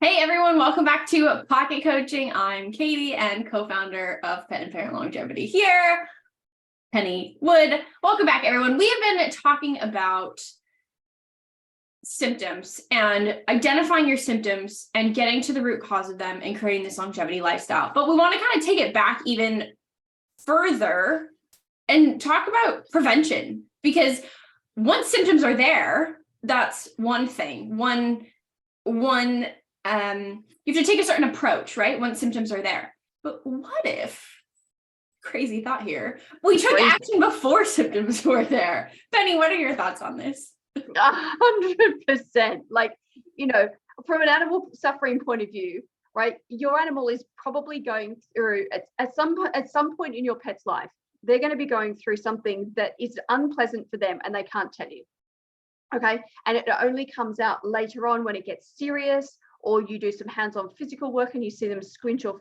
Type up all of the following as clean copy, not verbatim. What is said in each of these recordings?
Hey everyone, welcome back to Pocket Coaching. I'm Katie and co-founder of Pet and Parent Longevity here, Penny Wood. Welcome back everyone. We have been talking about symptoms and identifying your symptoms and getting to the root cause of them and creating this longevity lifestyle. But we want to kind of take it back even further and talk about prevention, because once symptoms are there, that's one thing. You have to take a certain approach, right? Once symptoms are there. But what if, crazy thought here, we took action before symptoms were there? Penny, what are your thoughts on this? 100%. Like, from an animal suffering point of view, right? Your animal is probably going through at some point in your pet's life, they're going to be going through something that is unpleasant for them and they can't tell you. Okay. And it only comes out later on when it gets serious, or you do some hands-on physical work and you see them squinch or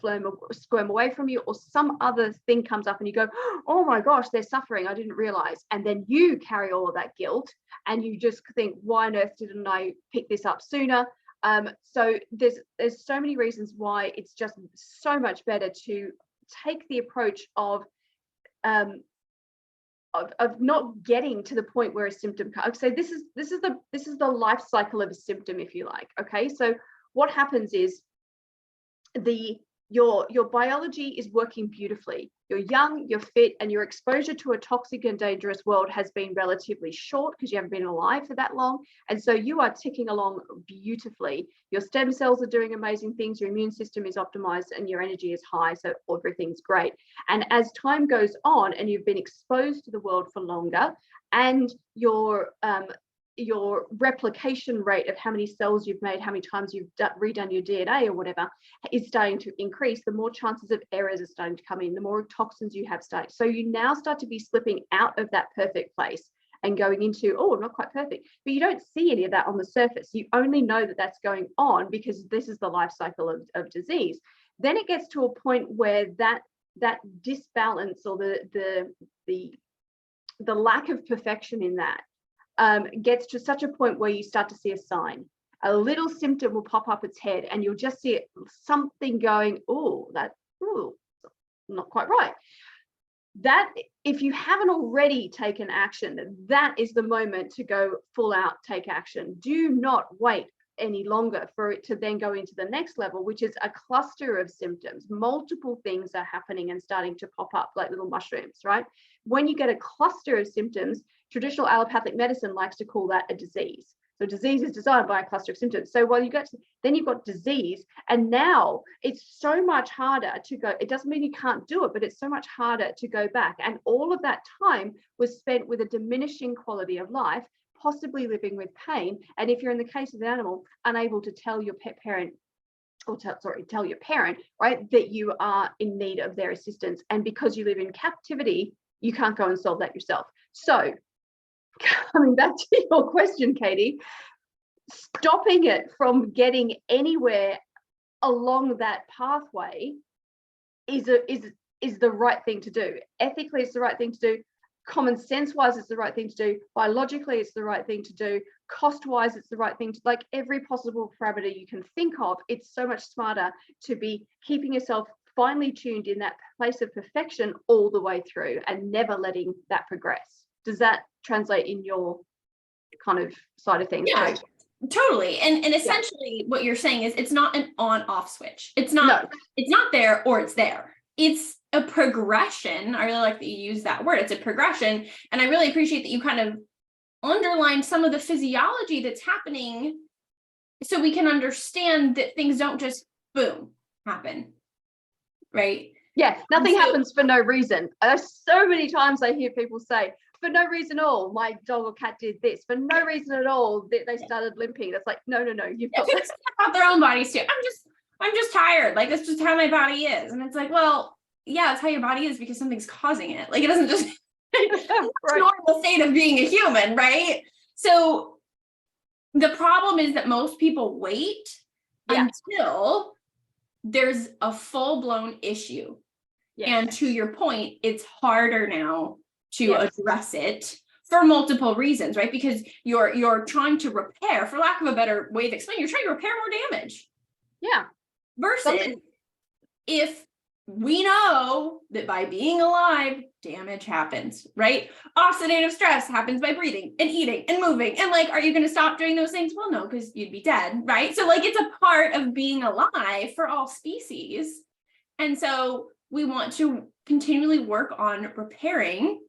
squirm away from you, or some other thing comes up and you go, oh my gosh, they're suffering, I didn't realize. And then you carry all of that guilt and you just think, why on earth didn't I pick this up sooner? So there's so many reasons why it's just so much better to take the approach of not getting to the point where a symptom comes. So this is the life cycle of a symptom, if you like. Okay, so what happens is your biology is working beautifully. You're young, you're fit, and your exposure to a toxic and dangerous world has been relatively short because you haven't been alive for that long. And so you are ticking along beautifully. Your stem cells are doing amazing things, your immune system is optimized, and your energy is high, so everything's great. And as time goes on and you've been exposed to the world for longer, and your replication rate of how many cells you've made, how many times you've redone your DNA or whatever is starting to increase, the more chances of errors are starting to come in, the more toxins you have started. So you now start to be slipping out of that perfect place and going into, oh, not quite perfect. But you don't see any of that on the surface. You only know that that's going on because this is the life cycle of disease. Then it gets to a point where that disbalance or the lack of perfection in that gets to such a point where you start to see a sign. A little symptom will pop up its head and you'll just see something going, not quite right. That, if you haven't already taken action, that is the moment to go full out, take action. Do not wait any longer for it to then go into the next level, which is a cluster of symptoms. Multiple things are happening and starting to pop up like little mushrooms, right? When you get a cluster of symptoms, traditional allopathic medicine likes to call that a disease. So disease is designed by a cluster of symptoms. So while then you've got disease, and now it's so much harder to go. It doesn't mean you can't do it, but it's so much harder to go back. And all of that time was spent with a diminishing quality of life, possibly living with pain. And if you're in the case of an animal, unable to tell your pet parent, or tell your parent, right, that you are in need of their assistance. And because you live in captivity, you can't go and solve that yourself. So coming back to your question, Katie, stopping it from getting anywhere along that pathway is the right thing to do. Ethically, it's the right thing to do. Common sense wise, it's the right thing to do. Biologically, it's the right thing to do. Cost wise, it's the right thing to, like, every possible parameter you can think of. It's so much smarter to be keeping yourself finely tuned in that place of perfection all the way through and never letting that progress. Does that translate in your kind of side of things? Yeah, totally. And essentially what you're saying is it's not an on-off switch. It's not there or it's there. It's a progression. I really like that you use that word. It's a progression. And I really appreciate that you kind of underlined some of the physiology that's happening so we can understand that things don't just boom happen, right? Yeah, nothing happens for no reason. So many times I hear people say, for no reason at all, my dog or cat did this. For no reason at all, they started limping. That's like, no, you've got people about their own bodies too. I'm just tired. Like, that's just how my body is. And it's like, well, yeah, that's how your body is because something's causing it. Like, it doesn't just right. Normal state of being a human, right? So the problem is that most people wait until there's a full-blown issue. Yes. And to your point, it's harder now to address it for multiple reasons, right? Because you're trying to repair, for lack of a better way of explaining, you're trying to repair more damage. Versus Something- if we know that by being alive, damage happens, right? Oxidative stress happens by breathing and eating and moving. And like, are you going to stop doing those things? Well, no, because you'd be dead, right? So like, it's a part of being alive for all species. And so we want to continually work on repairing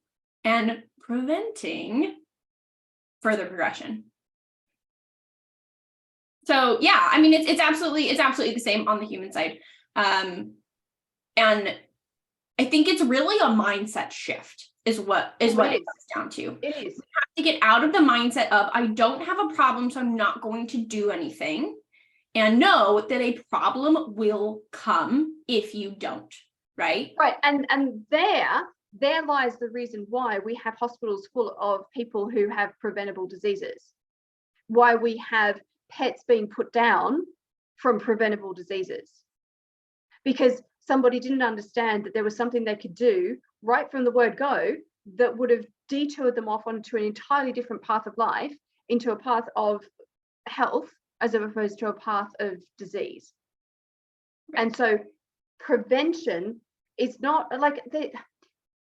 and preventing further progression. So yeah, I mean, it's absolutely the same on the human side. And I think it's really a mindset shift is what it comes down to. It is. We have to get out of the mindset of, I don't have a problem, so I'm not going to do anything. And know that a problem will come if you don't, right? Right. And there lies the reason why we have hospitals full of people who have preventable diseases. Why we have pets being put down from preventable diseases. Because somebody didn't understand that there was something they could do right from the word go that would have detoured them off onto an entirely different path of life, into a path of health as opposed to a path of disease. And so prevention is not like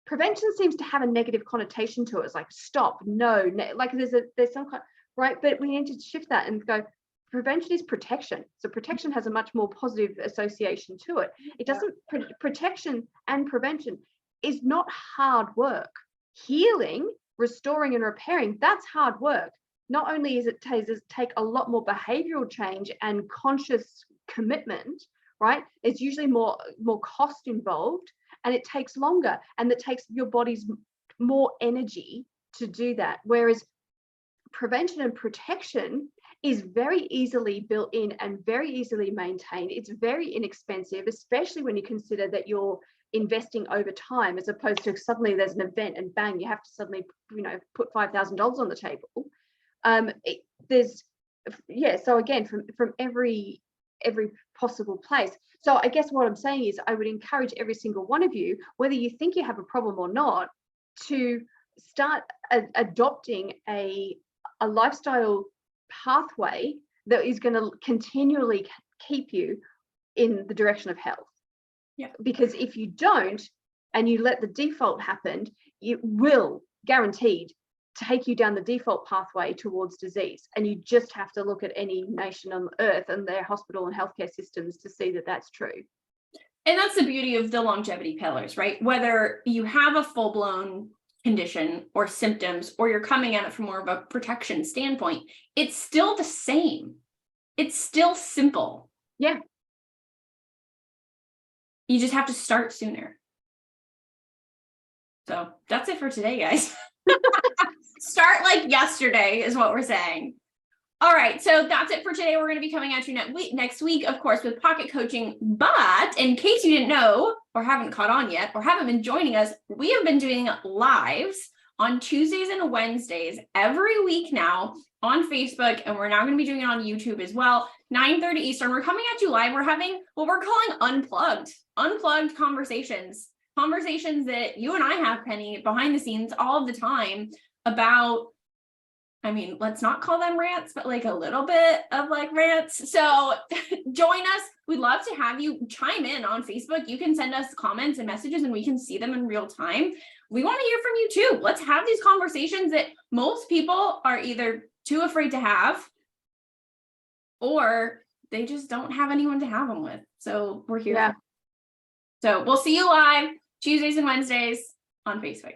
prevention seems to have a negative connotation to it. It's like stop, no, like there's some kind, right? But we need to shift that and go, prevention is protection. So protection has a much more positive association to it. It doesn't, protection and prevention is not hard work. Healing, restoring and repairing, that's hard work. Not only is it take a lot more behavioral change and conscious commitment, right? It's usually more cost involved, and it takes longer, and it takes your body's more energy to do that. Whereas prevention and protection is very easily built in and very easily maintained. It's very inexpensive, especially when you consider that you're investing over time, as opposed to suddenly there's an event and bang, you have to suddenly, put $5,000 on the table. So again, from every possible place. So I guess what I'm saying is I would encourage every single one of you, whether you think you have a problem or not, to start adopting a lifestyle pathway that is going to continually keep you in the direction of health. Yeah. Because if you don't, and you let the default happen, it will guaranteed take you down the default pathway towards disease. And you just have to look at any nation on earth and their hospital and healthcare systems to see that that's true. And that's the beauty of the longevity pillars, right? Whether you have a full-blown condition or symptoms, or you're coming at it from more of a protection standpoint, it's still the same. It's still simple. Yeah. You just have to start sooner. So that's it for today, guys. Start like yesterday is what we're saying. All right, so that's it for today. We're going to be coming at you next week, of course, with pocket coaching. But in case you didn't know, or haven't caught on yet, or haven't been joining us, we have been doing lives on Tuesdays and Wednesdays every week now on Facebook, and we're now going to be doing it on YouTube as well, 9:30 Eastern. We're coming at you live. We're having what we're calling unplugged conversations that you and I have, Penny, behind the scenes all of the time about, I mean, let's not call them rants, but like a little bit of like rants. So join us. We'd love to have you chime in on Facebook. You can send us comments and messages and we can see them in real time. We want to hear from you too. Let's have these conversations that most people are either too afraid to have, or they just don't have anyone to have them with. So we're here. Yeah. So we'll see you live Tuesdays and Wednesdays on Facebook.